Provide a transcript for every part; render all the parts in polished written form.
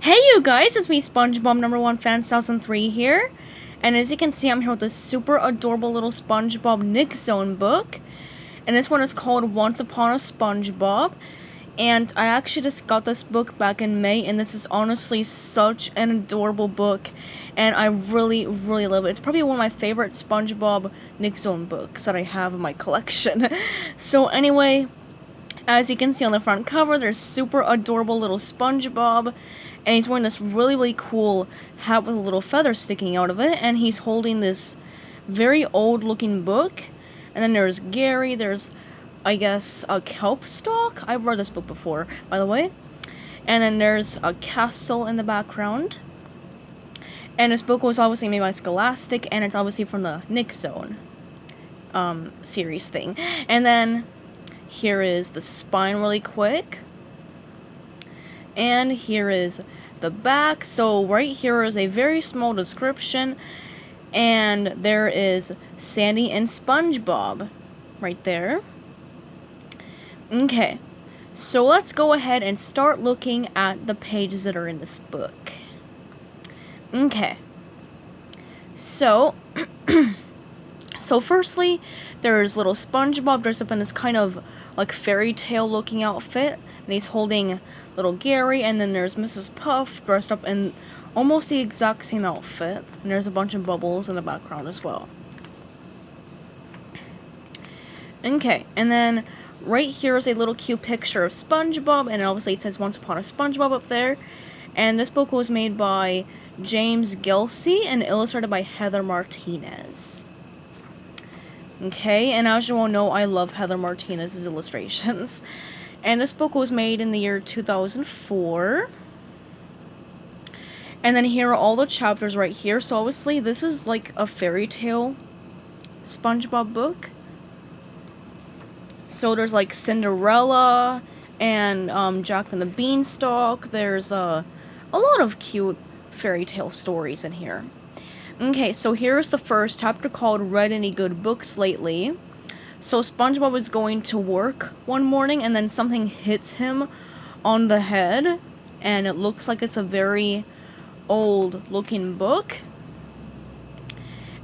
Hey you guys, it's me SpongeBob number 1 fan 2003 here. And as you can see, I'm here with this super adorable little SpongeBob Nick Zone book. And this one is called Once Upon a SpongeBob. And I actually just got this book back in May, and this is honestly such an adorable book. And I really love it. It's probably one of my favorite SpongeBob Nick Zone books that I have in my collection. So anyway, as you can see on the front cover, there's super adorable little SpongeBob, and he's wearing this really cool hat with a little feather sticking out of it, and he's holding this very old looking book. And then there's Gary, there's, I guess, a kelp stalk? I've read this book before, by the way. And then there's a castle in the background. And this book was obviously made by Scholastic, and it's obviously from the Nick Zone series thing. And then here is the spine really quick. And here is the back. So right here is a very small description. And there is Sandy and SpongeBob right there. Okay. So let's go ahead and start looking at the pages that are in this book. Okay. So so firstly, there's little SpongeBob dressed up in this kind of like fairy tale looking outfit, and he's holding little Gary, and then there's Mrs. Puff dressed up in almost the exact same outfit, and there's a bunch of bubbles in the background as well. Okay, and then right here is a little cute picture of SpongeBob, and obviously it says Once Upon a SpongeBob up there. And this book was made by James Gelsey and illustrated by Heather Martinez. Okay, and as you all know, I love Heather Martinez's illustrations. And this book was made in the year 2004. And then here are all the chapters right here. So obviously this is like a fairy tale SpongeBob book. So there's like Cinderella and Jack and the Beanstalk. There's a lot of cute fairy tale stories in here. Okay, so here's the first chapter called Read Any Good Books Lately. So SpongeBob is going to work one morning, and then something hits him on the head, and it looks like it's a very old looking book.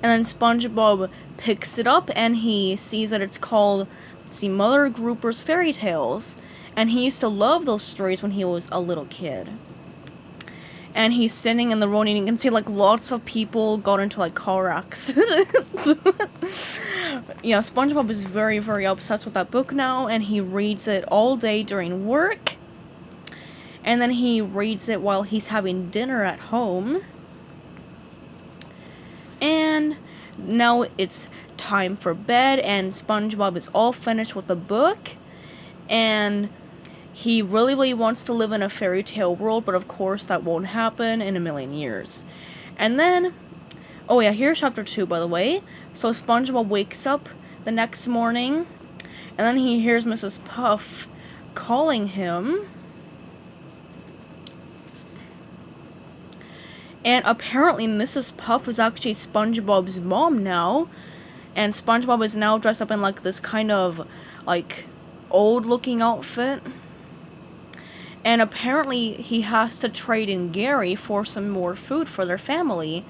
And then SpongeBob picks it up, and he sees that it's called, let's see, Mother Grouper's Fairy Tales. And he used to love those stories when he was a little kid. And he's sitting in the road, and you can see like lots of people got into like car accidents. Yeah, SpongeBob is very obsessed with that book now, and he reads it all day during work. And then he reads it while he's having dinner at home. And now it's time for bed, and SpongeBob is all finished with the book. And he really wants to live in a fairy tale world, but of course that won't happen in a million years. And then, oh yeah, here's chapter 2, by the way. So SpongeBob wakes up the next morning, and then he hears Mrs. Puff calling him. And apparently Mrs. Puff is actually SpongeBob's mom now. And SpongeBob is now dressed up in like this kind of like old looking outfit. And apparently he has to trade in Gary for some more food for their family,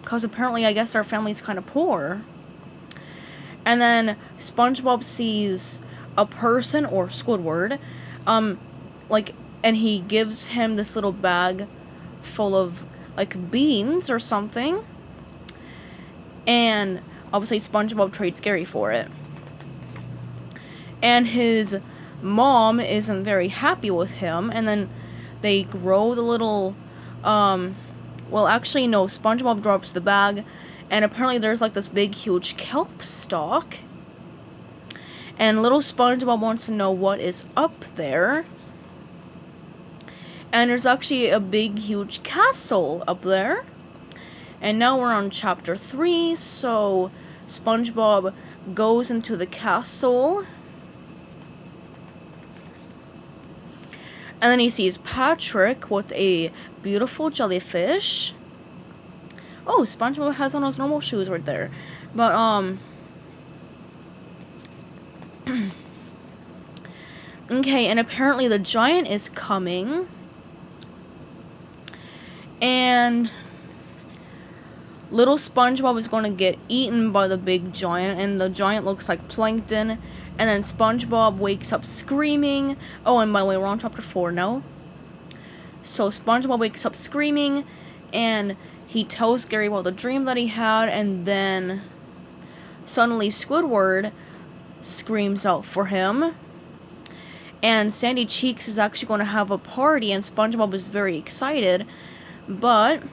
because apparently I guess their family's kind of poor. And then SpongeBob sees a person, or Squidward, and he gives him this little bag full of like beans or something. And obviously SpongeBob trades Gary for it. And his mom isn't very happy with him, and then they grow the little, well actually no, SpongeBob drops the bag, and apparently there's like this big huge kelp stalk, and little SpongeBob wants to know what is up there. And there's actually a big huge castle up there. And now we're on chapter 3, so SpongeBob goes into the castle. And then he sees Patrick with a beautiful jellyfish. Oh, SpongeBob has on his normal shoes right there. But, okay, and apparently the giant is coming. And little SpongeBob is going to get eaten by the big giant, and the giant looks like plankton. And then SpongeBob wakes up screaming. Oh, and by the way, we're on chapter 4 now. So SpongeBob wakes up screaming, and he tells Gary about the dream that he had, and then suddenly Squidward screams out for him. And Sandy Cheeks is actually going to have a party, and SpongeBob is very excited. But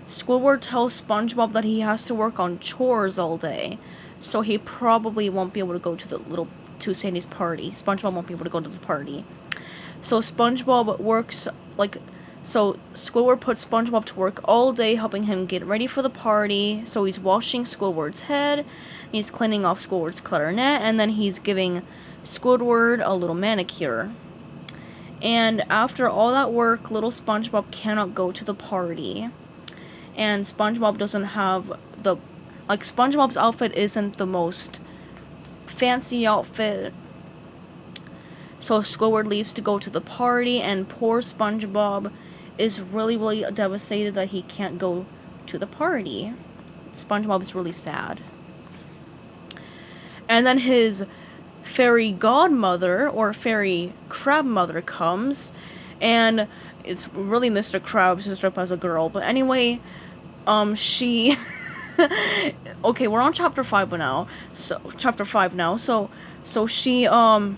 Squidward tells SpongeBob that he has to work on chores all day, so he probably won't be able to go to Sandy's party. SpongeBob won't be able to go to the party. So Squidward puts SpongeBob to work all day, helping him get ready for the party. So he's washing Squidward's head, he's cleaning off Squidward's clarinet, and then he's giving Squidward a little manicure. And after all that work, little SpongeBob cannot go to the party. And SpongeBob doesn't have SpongeBob's outfit isn't the most fancy outfit. So Squidward leaves to go to the party, and poor SpongeBob is really, really devastated that he can't go to the party. SpongeBob is really sad. And then his fairy godmother, or fairy crab mother, comes, and it's really Mr. Krabs dressed up as a girl. But anyway, she okay, we're on chapter 5 now. So she wants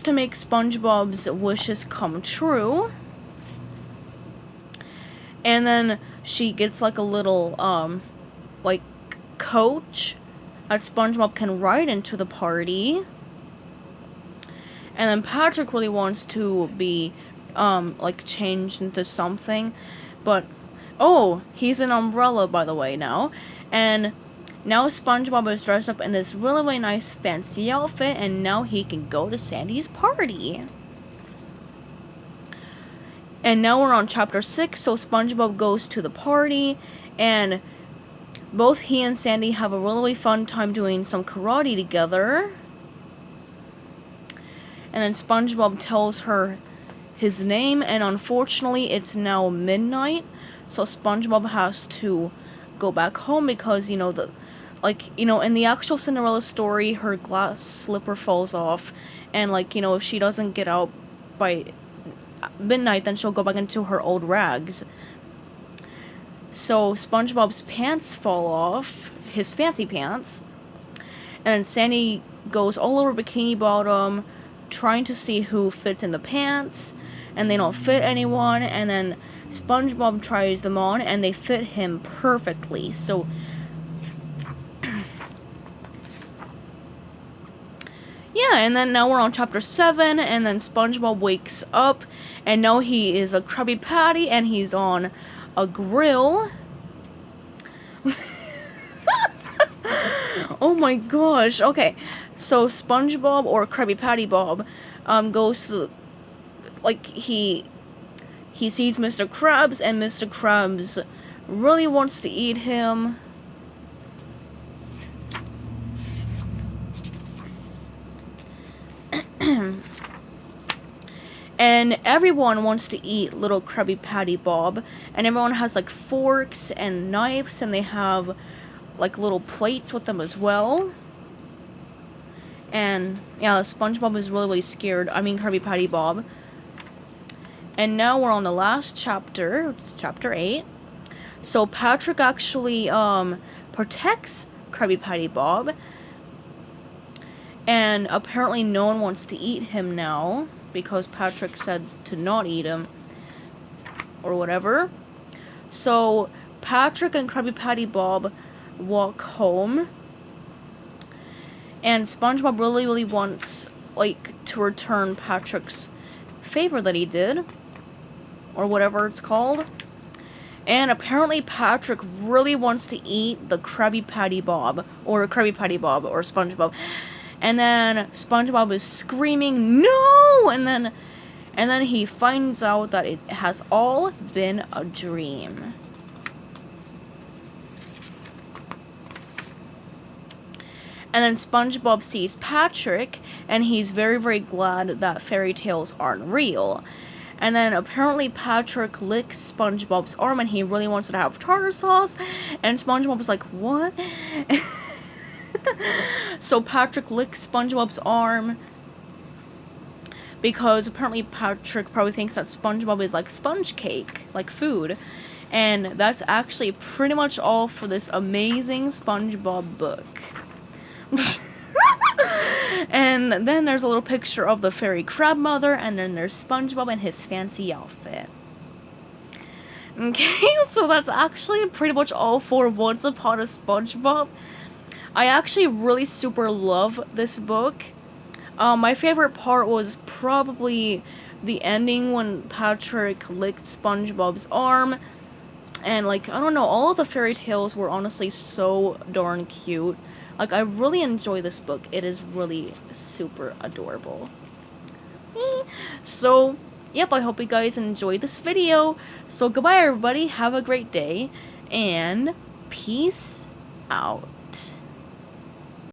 to make SpongeBob's wishes come true. And then she gets like a little coach that SpongeBob can ride into the party. And then Patrick really wants to be changed into something, but oh, he's an umbrella, by the way, now. And now SpongeBob is dressed up in this really, really nice fancy outfit, and now he can go to Sandy's party. And now we're on chapter 6, so SpongeBob goes to the party, and both he and Sandy have a really fun time doing some karate together. And then SpongeBob tells her his name, and unfortunately it's now midnight, so SpongeBob has to go back home because, in the actual Cinderella story, her glass slipper falls off, and, if she doesn't get out by midnight, then she'll go back into her old rags. So SpongeBob's pants fall off, his fancy pants, and then Sandy goes all over Bikini Bottom, trying to see who fits in the pants, and they don't fit anyone, and then SpongeBob tries them on, and they fit him perfectly. So yeah, and then now we're on chapter 7, and then SpongeBob wakes up, and now he is a Krabby Patty, and he's on a grill. Oh my gosh. Okay, so SpongeBob, or Krabby Patty Bob, goes to he sees Mr. Krabs, and Mr. Krabs really wants to eat him. And everyone wants to eat little Krabby Patty Bob, and everyone has forks and knives, and they have little plates with them as well. And yeah, SpongeBob is really, really scared. I mean, Krabby Patty Bob. And now we're on the last chapter, which is chapter 8. So Patrick actually protects Krabby Patty Bob, and apparently no one wants to eat him now, because Patrick said to not eat him, or whatever. So Patrick and Krabby Patty Bob walk home, and SpongeBob really, really wants, to return Patrick's favor that he did, or whatever it's called. And apparently Patrick really wants to eat the Krabby Patty Bob, or SpongeBob. And then SpongeBob is screaming, "No!" And then he finds out that it has all been a dream. And then SpongeBob sees Patrick, and he's very, very glad that fairy tales aren't real. And then apparently Patrick licks SpongeBob's arm and he really wants to have tartar sauce. And SpongeBob was like, what? So Patrick licks SpongeBob's arm because apparently Patrick probably thinks that SpongeBob is like sponge cake, like food. And that's actually pretty much all for this amazing SpongeBob book. And then there's a little picture of the fairy crab mother, and then there's SpongeBob in his fancy outfit. Okay, so that's actually pretty much all for Once Upon a SpongeBob. I actually really super love this book. My favorite part was probably the ending when Patrick licked SpongeBob's arm. And like, I don't know, all of the fairy tales were honestly so darn cute. Like, I really enjoy this book. It is really super adorable. So, yep, I hope you guys enjoyed this video. So, goodbye everybody, have a great day, and peace out.